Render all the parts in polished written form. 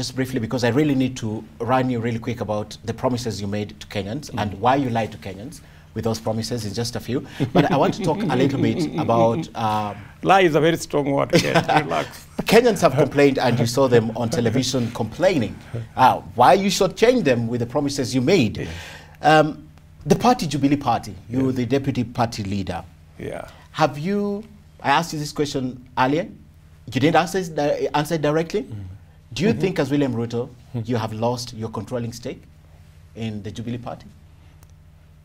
just briefly, because I really need to run you really quick about the promises you made to Kenyans and why you lied to Kenyans with those promises in just a few. But I want to talk a little bit about... lie is a very strong word. Relax. Kenyans have complained, and you saw them on television complaining. Why you should change them with the promises you made. The party, Jubilee Party, you're the deputy party leader. Yeah. Have you... I asked you this question earlier. You didn't answer it directly. Do you think, as William Ruto, you have lost your controlling stake in the Jubilee Party?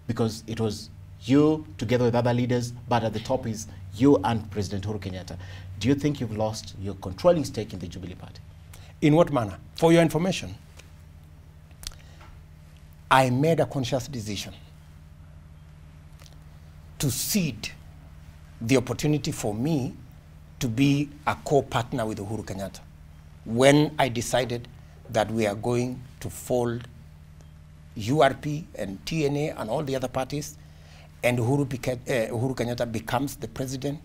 Because it was you together with other leaders, but at the top is you and President Uhuru Kenyatta. Do you think you've lost your controlling stake in the Jubilee Party? In what manner? For your information, I made a conscious decision to cede the opportunity for me to be a co-partner with Uhuru Kenyatta when I decided that we are going to fold URP and TNA and all the other parties, and Uhuru Kenyatta becomes the president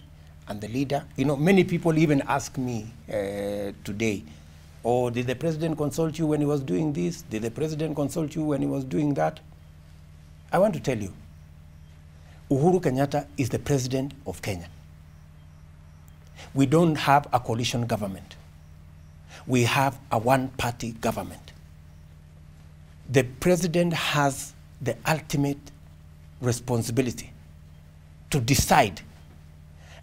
and the leader. You know, many people even ask me today, oh, did the president consult you when he was doing this? Did the president consult you when he was doing that? I want to tell you, Uhuru Kenyatta is the president of Kenya. We don't have a coalition government. We have a one-party government. The president has the ultimate responsibility to decide,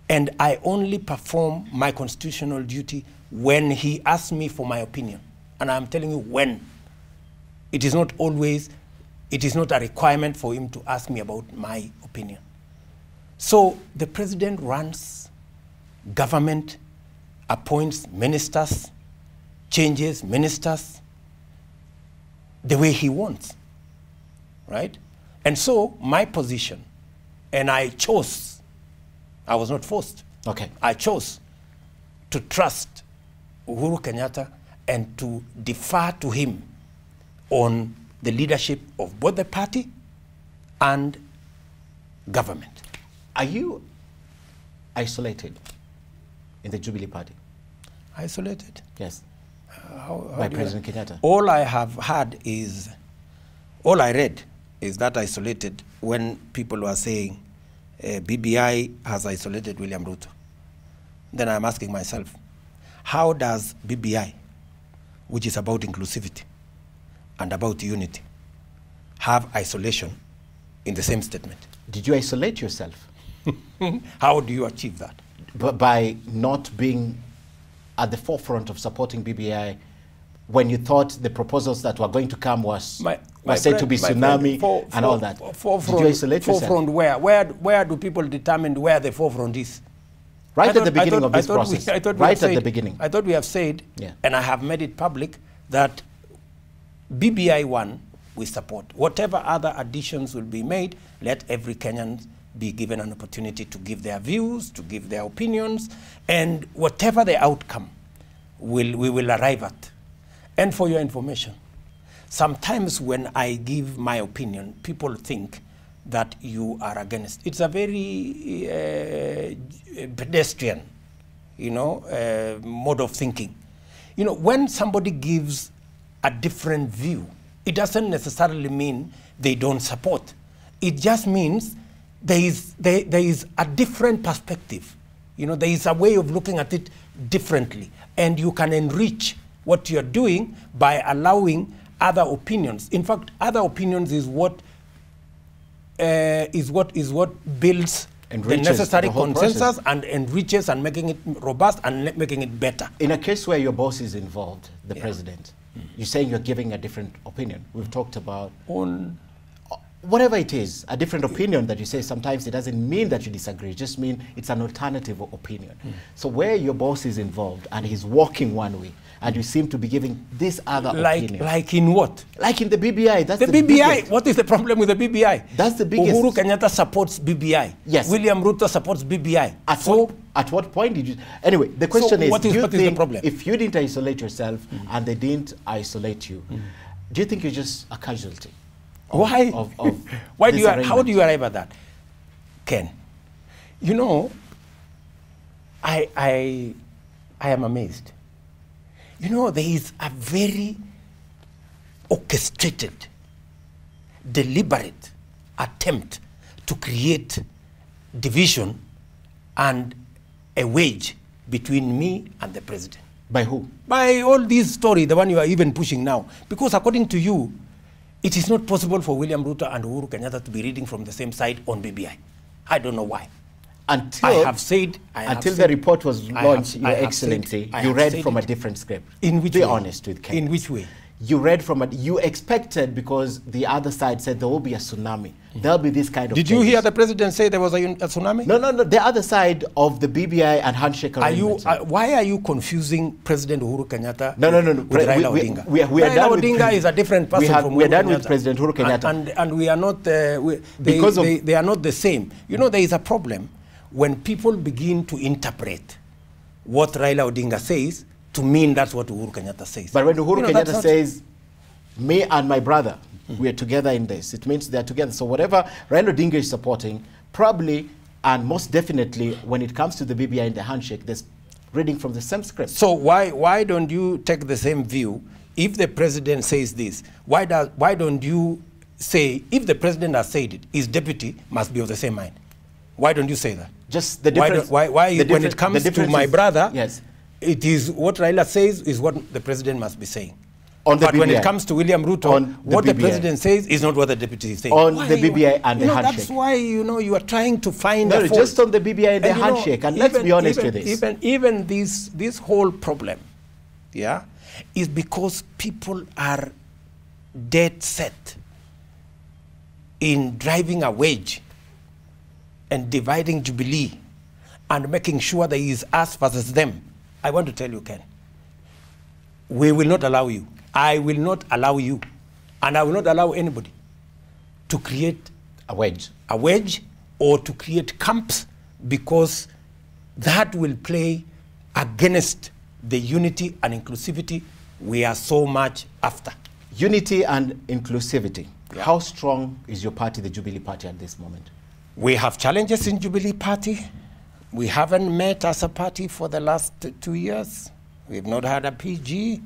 and I only perform my constitutional duty when he asks me for my opinion. And I'm telling you when. It is not always, it is not a requirement for him to ask me about my opinion. So the president runs government, appoints ministers, changes ministers the way he wants, right? And so my position, and I chose, I was not forced. Okay. I chose to trust Uhuru Kenyatta and to defer to him on the leadership of both the party and government. Are you isolated in the Jubilee Party? Isolated? Yes. How by President Kenyatta? All I have had is, all I read is that isolated when people were saying BBI has isolated William Ruto. Then I'm asking myself, how does BBI, which is about inclusivity and about unity, have isolation in the same statement? Did you isolate yourself? How do you achieve that? By not being at the forefront of supporting BBI when you thought the proposals that were going to come were said to be tsunami and all that. Did you isolate yourself? Forefront where do people determine where the forefront is? Right at the beginning of this process. Right at the beginning. I thought we have said, and I have made it public, that BBI 1 we support. Whatever other additions will be made, let every Kenyan be given an opportunity to give their views, to give their opinions, and whatever the outcome, we will arrive at. And for your information, sometimes when I give my opinion, people think that you are against. It's a very pedestrian, you know, mode of thinking. You know, when somebody gives a different view, it doesn't necessarily mean they don't support. It just means there is a different perspective. You know, there is a way of looking at it differently, and you can enrich what you're doing by allowing other opinions. In fact, other opinions is what builds the necessary consensus and enriches and making it robust and making it better. In a case where your boss is involved, the president, you're saying you're giving a different opinion. We've talked about on whatever it is, a different opinion that you say, sometimes it doesn't mean that you disagree, it just means it's an alternative opinion. So where your boss is involved and he's walking one way, and you seem to be giving this other opinion. Like in what? Like in the BBI. That's the BBI. biggest. What is the problem with the BBI? That's the biggest. Uhuru Kenyatta supports BBI. Yes. William Ruto supports BBI. At what point did you... Anyway, the question is, what is the problem? If you didn't isolate yourself and they didn't isolate you, do you think you're just a casualty? Why? Why do you? How do you arrive at that, Ken? You know, I am amazed. You know, there is a very orchestrated, deliberate attempt to create division and a wedge between me and the president. By who? By all these stories, the one you are even pushing now. Because according to you, it is not possible for William Ruto and Uhuru Kenyatta to be reading from the same side on BBI. I don't know why. Until the report was launched, Your Excellency, you read from a different script. In which way? Be honest with Kenyans. In which way? You read from you expected, because the other side said there will be a tsunami. There'll be this kind of Did you hear the president say there was a tsunami? No. The other side of the BBI and handshake arrangement. Why are you confusing President Uhuru Kenyatta No. with Raila Odinga? Raila Odinga is a different person from we are done Kenyatta. with President Uhuru Kenyatta. And we are not, they are not the same. You know, there is a problem when people begin to interpret what Raila Odinga says to mean that's what Uhuru Kenyatta says. But when Uhuru Kenyatta says, me and my brother, we are together in this, it means they are together. So whatever Raila Odinga is supporting, probably and most definitely when it comes to the BBI and the handshake, there's reading from the same script. So why don't you take the same view? If the president says this, why don't you say, if the president has said it, his deputy must be of the same mind? Why don't you say that? Just the difference. Why when it comes to my brother, yes, it is what Raila says is what the president must be saying. But when it comes to William Ruto, what the president says is not what the deputy is saying. On the BBI and the handshake. That's why, you are trying to find a fault. Just on the BBI and the handshake. And let's be honest with this. Even this whole problem, yeah, is because people are dead set in driving a wedge and dividing Jubilee and making sure there is us versus them. I want to tell you, Ken, we will not allow you. I will not allow you, and I will not allow anybody to create a wedge or to create camps, because that will play against the unity and inclusivity we are so much after. Unity and inclusivity. Yeah. How strong is your party, the Jubilee Party, at this moment? We have challenges in Jubilee Party. We haven't met as a party for the last 2 years. We have not had a PG.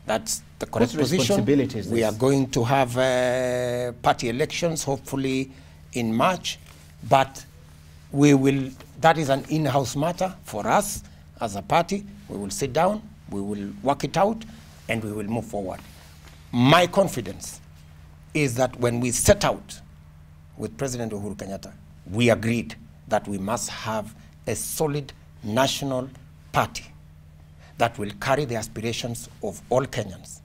That's the correct position. We are going to have party elections, hopefully in March. But that is an in-house matter for us as a party. We will sit down, we will work it out, and we will move forward. My confidence is that when we set out with President Uhuru Kenyatta, we agreed that we must have a solid national party that will carry the aspirations of all Kenyans,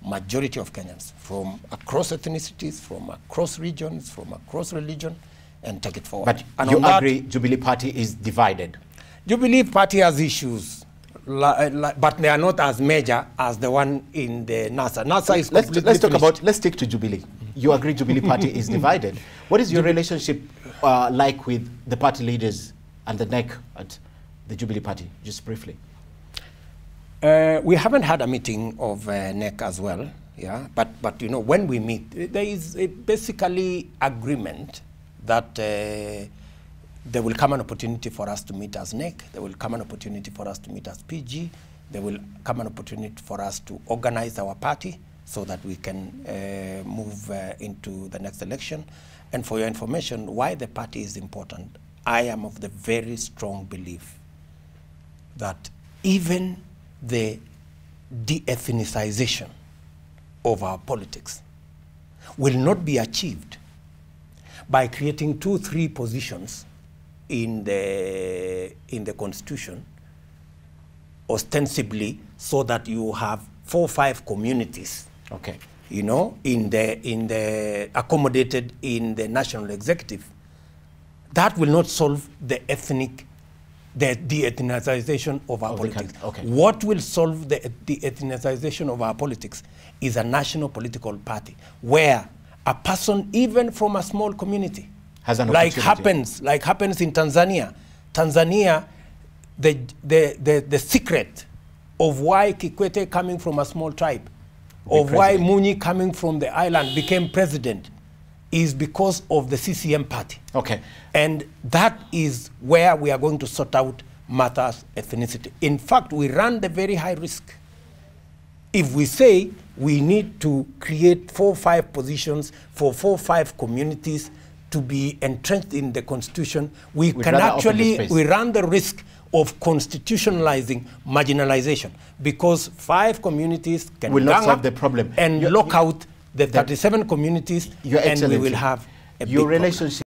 majority of Kenyans, from across ethnicities, from across regions, from across religion, and take it forward. But you agree Jubilee Party is divided? Jubilee Party has issues, but they are not as major as the one in the NASA. NASA is let's stick to Jubilee. You agree Jubilee Party is divided. What is your relationship like with the party leaders and the NEC at the Jubilee Party, just briefly? We haven't had a meeting of NEC as well, yeah. But when we meet, there is basically agreement that there will come an opportunity for us to meet as NEC. There will come an opportunity for us to meet as PG. There will come an opportunity for us to organize our party so that we can move into the next election. And for your information, why the party is important, I am of the very strong belief that even the de-ethnicization of our politics will not be achieved by creating 2-3 positions in the constitution, ostensibly, so that you have 4 or 5 communities. Okay. In the accommodated in the national executive. That will not solve the de-ethnicization of our politics. Okay. What will solve the de-ethnicization of our politics is a national political party where a person, even from a small community, has an like happens in Tanzania. Tanzania, the secret of why Kikwete, coming from a small tribe, of why Munyi, coming from the island, became president is because of the CCM party. Okay. And that is where we are going to sort out matters ethnicity. In fact, we run the very high risk if we say we need to create 4 or 5 positions for 4 or 5 communities to be entrenched in the constitution, we can actually, we run the risk of constitutionalizing marginalization, because 5 communities can will not solve the problem and lock out the 37 communities, and we will have a big problem.